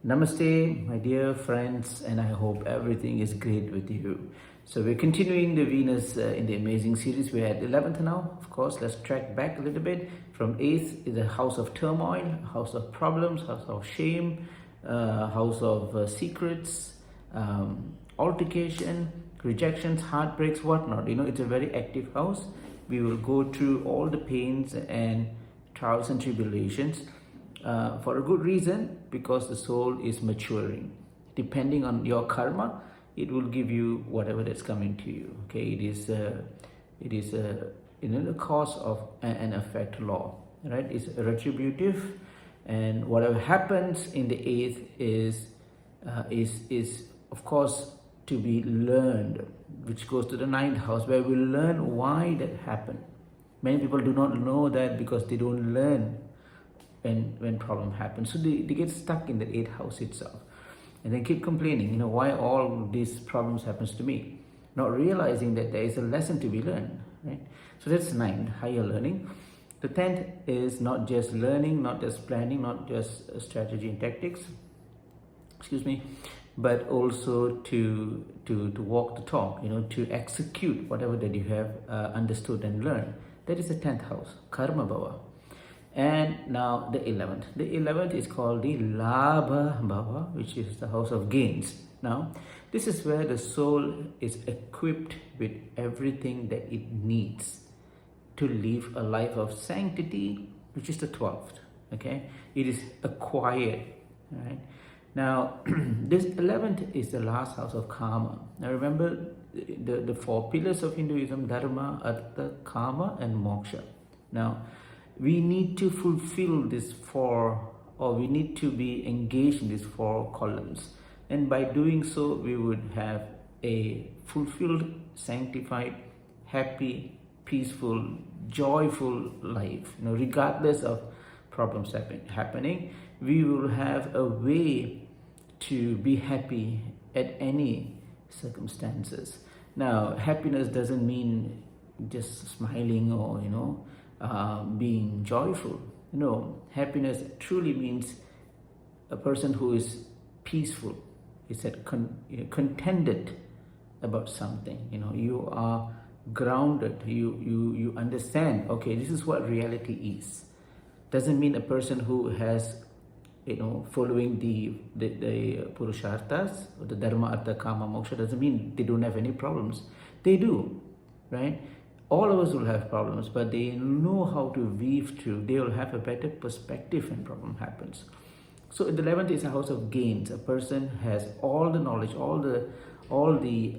Namaste, my dear friends, and I hope everything is great with you. So we're continuing the Venus in the Amazing series. We're at 11th now. Of course, let's track back a little bit. From 8th is a house of turmoil, house of problems, house of shame, house of secrets, altercation, rejections, heartbreaks, whatnot. It's a very active house. We will go through all the pains and trials and tribulations. For a good reason, because the soul is maturing. Depending on your karma, it will give you whatever that's coming to you. Okay, it is the cause of an effect law, right? It's retributive, and whatever happens in the 8th is of course to be learned, which goes to the 9th house, where we learn why that happened. Many people do not know that because they don't learn when problem happens, so they get stuck in the 8th house itself, and they keep complaining, why all these problems happens to me, not realizing that there is a lesson to be learned, right? So that's 9th, higher learning. The 10th is not just learning, not just planning, not just strategy and tactics, but also to walk the talk, to execute whatever that you have understood and learned. That is the 10th house, karma bhava. And now the 11th. The 11th is called the Labha Bhava, which is the house of gains. Now, this is where the soul is equipped with everything that it needs to live a life of sanctity, which is the 12th. Okay, it is acquired. Right now, this 11th is the last house of karma. Now, remember the 4 pillars of Hinduism: dharma, artha, kama, and moksha. Now, we need to fulfill this 4, or we need to be engaged in these 4 columns, and by doing so we would have a fulfilled, sanctified, happy, peaceful, joyful life. Regardless of problems happening, we will have a way to be happy at any circumstances. Now, happiness doesn't mean just smiling or being joyful. Happiness truly means a person who is peaceful, is contented about something. You are grounded. You understand. Okay, this is what reality is. Doesn't mean a person who has following the purusharthas, or the dharma, artha, kama, moksha, doesn't mean they don't have any problems. They do, right? All of us will have problems, but they know how to weave through. They will have a better perspective when problem happens. So the 11th is a house of gains. A person has all the knowledge, all the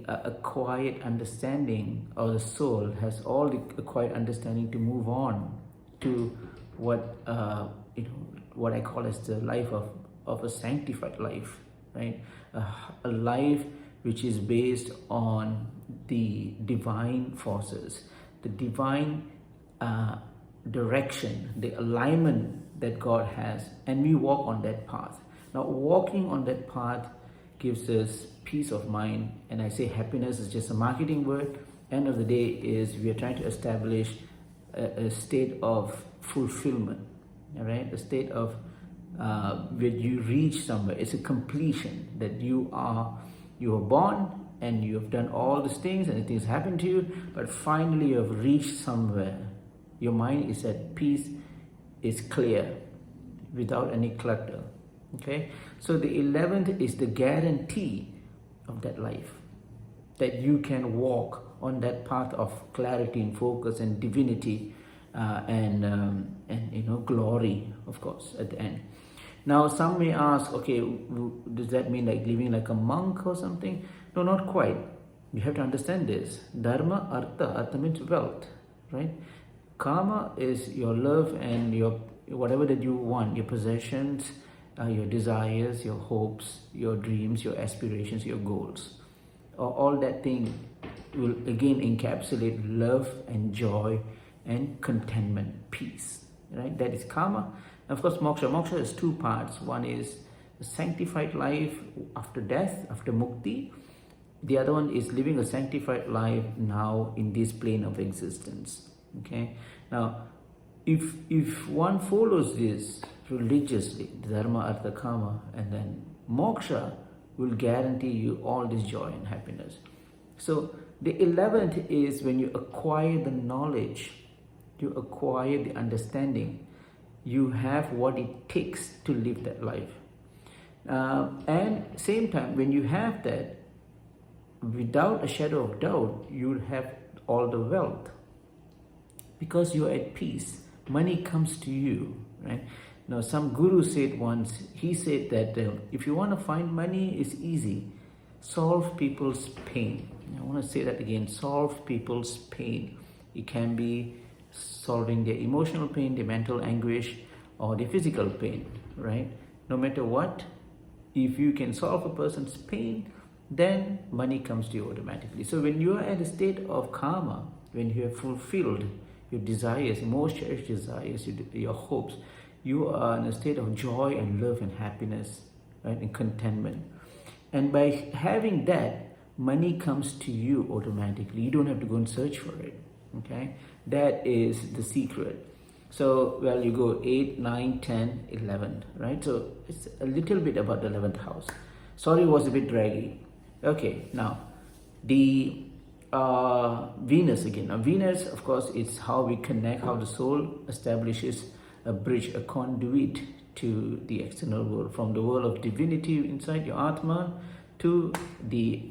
acquired understanding, or the soul has all the acquired understanding to move on to what I call as the life of a sanctified life, right? A life which is based on the divine forces, the divine direction, the alignment that God has, and we walk on that path. Now, walking on that path gives us peace of mind, and I say happiness is just a marketing word. End of the day is we are trying to establish a state of fulfillment, all right? A state of where you reach somewhere. It's a completion that you are born, and you have done all these things, and things happen to you, but finally you have reached somewhere. Your mind is at peace, is clear, without any clutter. Okay, so the 11th is the guarantee of that life, that you can walk on that path of clarity and focus and divinity, and glory, of course, at the end. Now, some may ask, okay, does that mean like living like a monk or something? No, not quite. You have to understand this. Dharma, artha means wealth, right? Kama is your love and your whatever that you want, your possessions, your desires, your hopes, your dreams, your aspirations, your goals. All that thing will again encapsulate love and joy and contentment, peace, right? That is karma. And of course, moksha. Moksha is 2 parts. One is a sanctified life after death, after mukti. The other one is living a sanctified life now in this plane of existence. Okay. Now, if one follows this, religiously, dharma, artha, kama, and then moksha will guarantee you all this joy and happiness. So the 11th is when you acquire the knowledge, you acquire the understanding, you have what it takes to live that life. And same time, when you have that, without a shadow of doubt, you'll have all the wealth. Because you're at peace, money comes to you, right? Now, some guru said once, he said that if you want to find money, it's easy. Solve people's pain. I want to say that again, solve people's pain. It can be solving their emotional pain, their mental anguish, or their physical pain, right? No matter what, if you can solve a person's pain, then money comes to you automatically. So when you are at a state of karma, when you have fulfilled your desires, your most cherished desires, your hopes, you are in a state of joy and love and happiness, right, and contentment. And by having that, money comes to you automatically. You don't have to go and search for it, okay? That is the secret. So, well, you go 8, 9, 10, 11, right? So it's a little bit about the 11th house. Sorry, it was a bit draggy. Okay, now the Venus again. Now Venus, of course, it's how we connect, how the soul establishes a bridge, a conduit to the external world, from the world of divinity inside your Atma to the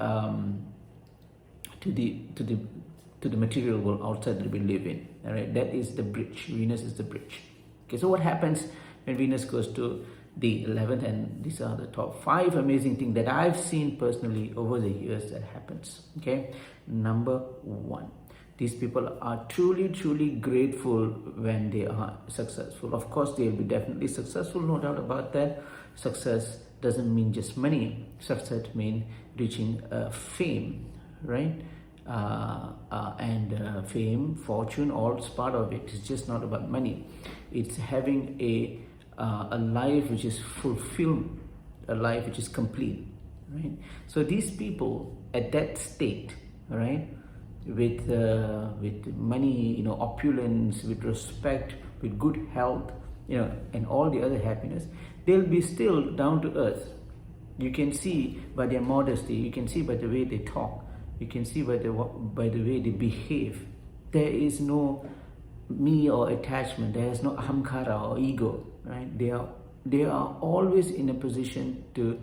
material world outside that we live in. All right, that is the bridge. Venus is the bridge. Okay, so what happens when Venus goes to the 11th? And these are the top 5 amazing things that I've seen personally over the years that happens. Okay, number 1. These people are truly, truly grateful when they are successful. Of course, they'll be definitely successful, no doubt about that. Success doesn't mean just money. Success means reaching fame, right? And fame, fortune, all is part of it. It's just not about money. It's having a life which is fulfilled, a life which is complete, right? So these people at that state, right, with money, opulence, with respect, with good health, and all the other happiness, they'll be still down to earth. You can see by their modesty, you can see by the way they talk, you can see by the way they behave. There is no me or attachment. There is no ahamkara or ego, right? They are always in a position to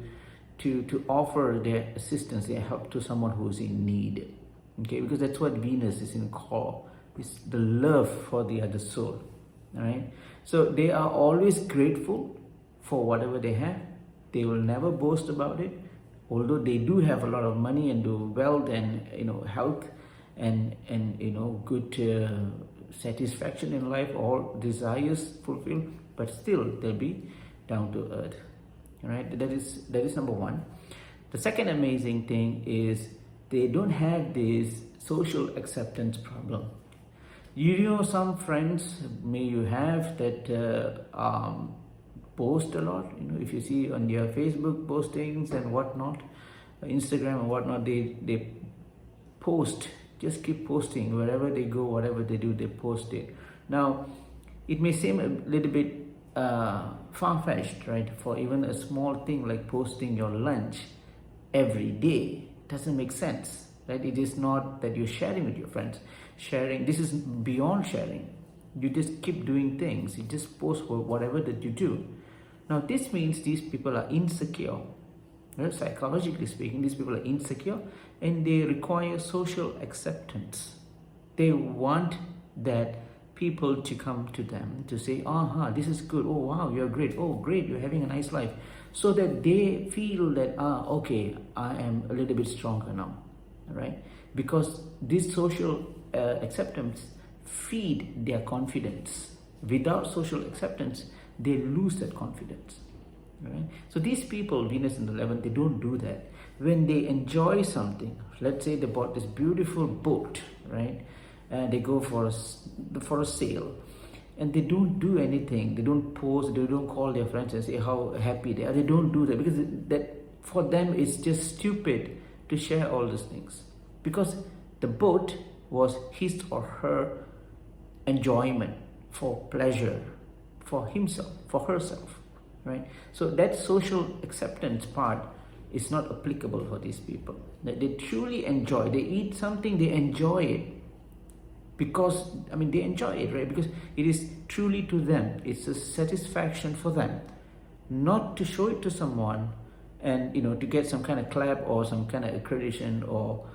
offer their assistance, their help to someone who is in need. Okay, because that's what Venus is in core. It's the love for the other soul. All right. So they are always grateful for whatever they have. They will never boast about it. Although they do have a lot of money and do wealth and health and good satisfaction in life, all desires fulfilled, but still they'll be down to earth. All right. That is number 1. The second amazing thing is they don't have this social acceptance problem. Some friends may you have that post a lot. If you see on their Facebook postings and whatnot, Instagram and whatnot, they post, just keep posting. Wherever they go, whatever they do, they post it. Now, it may seem a little bit far-fetched, right? For even a small thing like posting your lunch every day doesn't make sense, right? It is not that you're sharing with your friends. Sharing, this is beyond sharing. You just keep doing things. You just post whatever that you do. Now, this means these people are insecure. Right? Psychologically speaking, these people are insecure and they require social acceptance. They want that people to come to them to say, this is good. Oh, wow, you're great. Oh, great, you're having a nice life. So that they feel that, okay, I am a little bit stronger now, right? Because this social acceptance feed their confidence. Without social acceptance, they lose that confidence, right? So these people, Venus in the 11th, they don't do that. When they enjoy something, let's say they bought this beautiful boat, right? And they go for a sale, and they don't do anything. They don't post. They don't call their friends and say how happy they are. They don't do that because that for them it's just stupid to share all these things, because the boat was his or her enjoyment, for pleasure, for himself, for herself, right? So that social acceptance part is not applicable for these people. That they truly enjoy, they eat something, they enjoy it because, they enjoy it, right? Because it is truly to them, it's a satisfaction for them, not to show it to someone and to get some kind of clap or some kind of accreditation or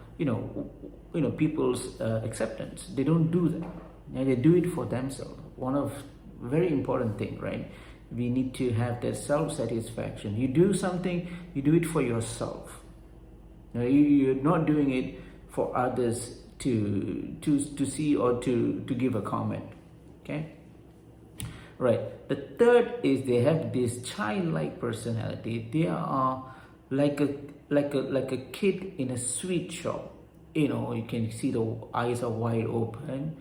people's acceptance. They don't do that, and they do it for themselves. One of very important thing, right? We need to have that self-satisfaction. You do something, you do it for yourself. Now, you're not doing it for others to see or to give a comment. Okay, right? The third is they have this childlike personality. They are like a kid in a sweet shop. You can see the eyes are wide open,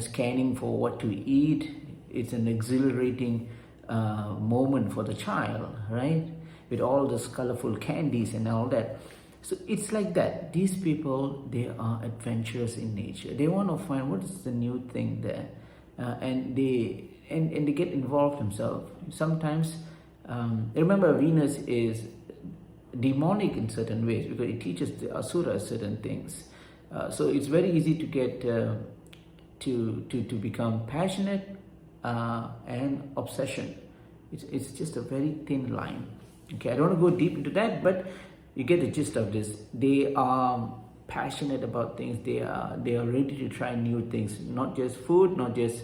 scanning for what to eat. It's an exhilarating moment for the child, right? With all those colorful candies and all that. So it's like that. These people, they are adventurous in nature. They want to find what is the new thing there, and they get involved themselves. Sometimes, remember, Venus is demonic in certain ways because it teaches the asura certain things. So it's very easy to get to become passionate and obsession. It's just a very thin line. Okay, I don't want to go deep into that, but you get the gist of this. They are passionate about things. They are ready to try new things, not just food, not just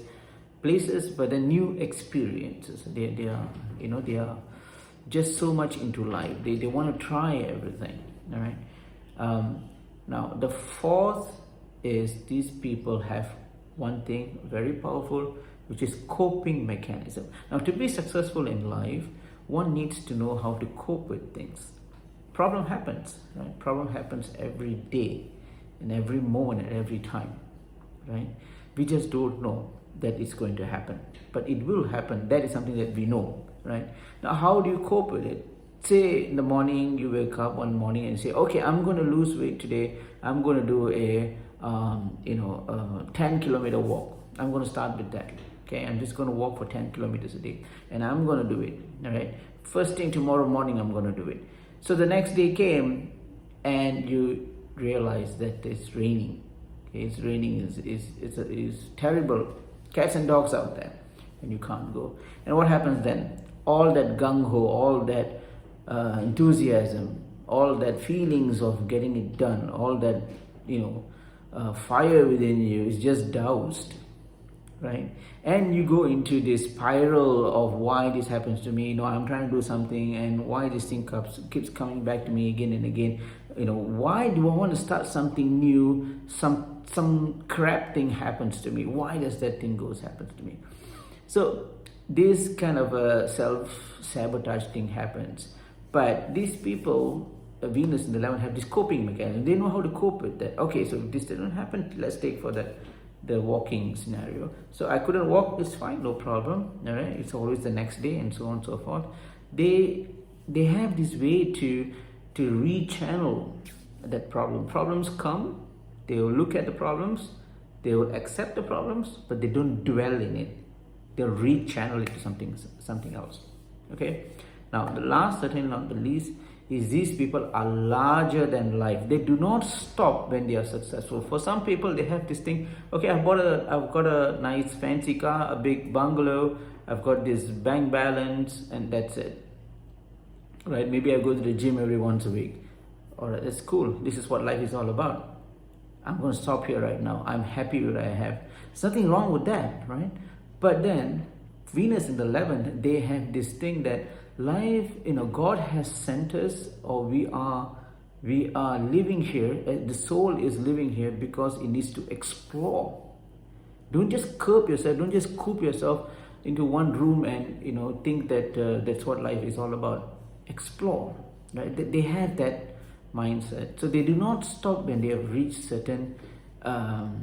places, but the new experiences. They are just so much into life. They want to try everything. All right. Now the fourth is these people have one thing very powerful, which is coping mechanism. Now, to be successful in life, one needs to know how to cope with things. Problem happens, right? Problem happens every day, in every moment, at every time, right? We just don't know that it's going to happen, but it will happen. That is something that we know, right? Now, how do you cope with it? Say in the morning, you wake up one morning and say, okay, I'm going to lose weight today. I'm going to do a 10-kilometer walk. I'm going to start with that. Okay, I'm just going to walk for 10 kilometers a day, and I'm going to do it. All right, first thing tomorrow morning, I'm going to do it. So the next day came, and you realize that it's raining. Okay, it's raining. Is terrible. Cats and dogs out there, and you can't go. And what happens then? All that gung ho, all that enthusiasm, all that feelings of getting it done, all that fire within you is just doused, right? And you go into this spiral of why this happens to me. I'm trying to do something, and why this thing keeps coming back to me again and again. Why do I want to start something new? Some crap thing happens to me. Why does that thing happens to me? So this kind of a self-sabotage thing happens. But these people, Venus in the 11th, have this coping mechanism. They know how to cope with that. Okay, so if this didn't happen, let's take for the walking scenario. So I couldn't walk, it's fine, no problem. All right, it's always the next day, and so on and so forth. They have this way to rechannel that problem. Problems come, they will look at the problems, they will accept the problems, but they don't dwell in it. They'll rechannel it to something else. Okay. Now the last, certainly not the least, is these people are larger than life. They do not stop when they are successful. For some people, they have this thing, okay, I've got a nice fancy car, a big bungalow, I've got this bank balance, and that's it. Right? Maybe I go to the gym every once a week. All right, that's cool. This is what life is all about. I'm going to stop here right now. I'm happy with what I have. There's nothing wrong with that, right? But then Venus in the 11th, they have this thing that life, God has sent us, or we are living here. The soul is living here because it needs to explore. Don't just curb yourself. Don't just coop yourself into one room and think that that's what life is all about. Explore, right? They have that mindset, so they do not stop when they have reached certain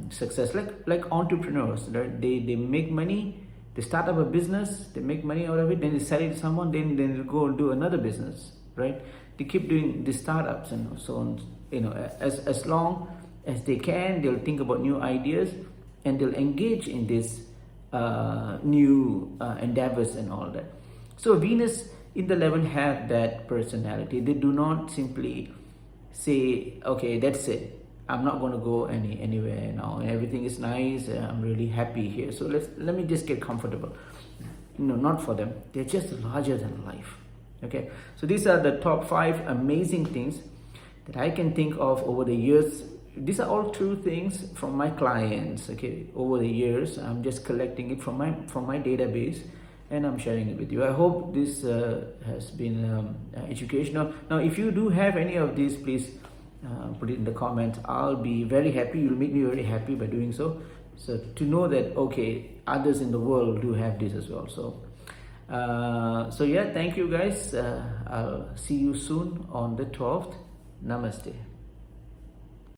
success. Like entrepreneurs, right? They make money. They start up a business, they make money out of it, then they sell it to someone, then they'll go and do another business, right? They keep doing the startups and so on. As long as they can, they'll think about new ideas, and they'll engage in this new endeavors and all that. So Venus in the 11 have that personality. They do not simply say, okay, that's it, I'm not going to go anywhere now, everything is nice, I'm really happy here, so let me just get comfortable. Not for them. They're just larger than life. Okay, so these are the top 5 amazing things that I can think of over the years. These are all true things from my clients. Okay, over the years, I'm just collecting it from my database, and I'm sharing it with you. I hope this has been educational. Now, if you do have any of these, please put it in the comments. I'll be very happy. You'll make me very happy by doing so. So to know that, okay, others in the world do have this as well. So yeah, thank you guys. I'll see you soon on the 12th. Namaste.